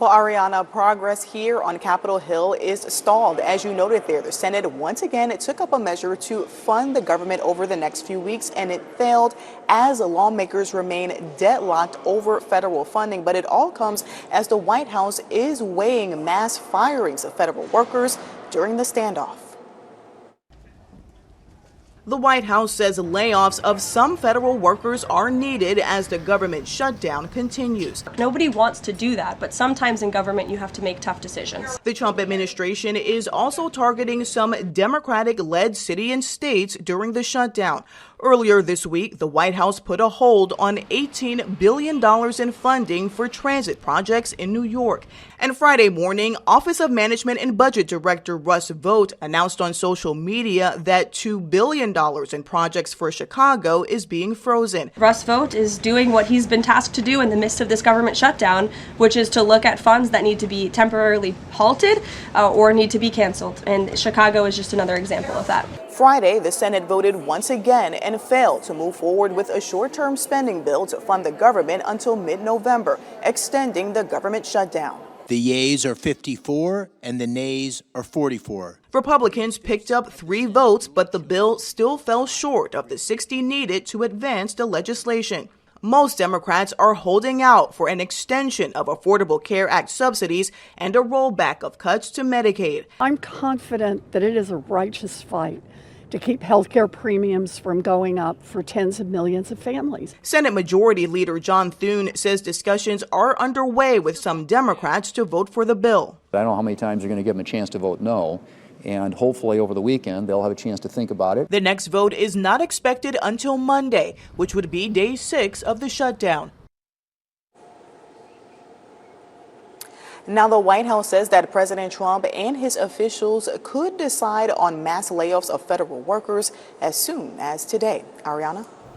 Well, Ariana, progress here on Capitol Hill is stalled. As you noted there, the Senate once again took up a measure to fund the government over the next few weeks, and it failed as lawmakers remain deadlocked over federal funding. But it all comes as the White House is weighing mass firings of federal workers during the standoff. The White House says layoffs of some federal workers are needed as the government shutdown continues. Nobody wants to do that, but sometimes in government you have to make tough decisions. The Trump administration is also targeting some Democratic-led cities and states during the shutdown. Earlier this week, the White House put a hold on $18 billion in funding for transit projects in New York. And Friday morning, Office of Management and Budget Director Russ Vought announced on social media that $2 billion in projects for Chicago is being frozen. Russ Vought is doing what he's been tasked to do in the midst of this government shutdown, which is to look at funds that need to be temporarily halted or need to be canceled. And Chicago is just another example of that. Friday, the Senate voted once again and failed to move forward with a short-term spending bill to fund the government until mid-November, extending the government shutdown. The yeas are 54 and the nays are 44. Republicans picked up 3 votes, but the bill still fell short of the 60 needed to advance the legislation. Most Democrats are holding out for an extension of Affordable Care Act subsidies and a rollback of cuts to Medicaid. I'm confident that it is a righteous fight to keep health care premiums from going up for tens of millions of families. Senate Majority Leader John Thune says discussions are underway with some Democrats to vote for the bill. I don't know how many times you're going to give them a chance to vote no, and hopefully over the weekend they'll have a chance to think about it. The next vote is not expected until Monday, which would be day 6 of the shutdown. Now, the White House says that President Trump and his officials could decide on mass layoffs of federal workers as soon as today. Ariana?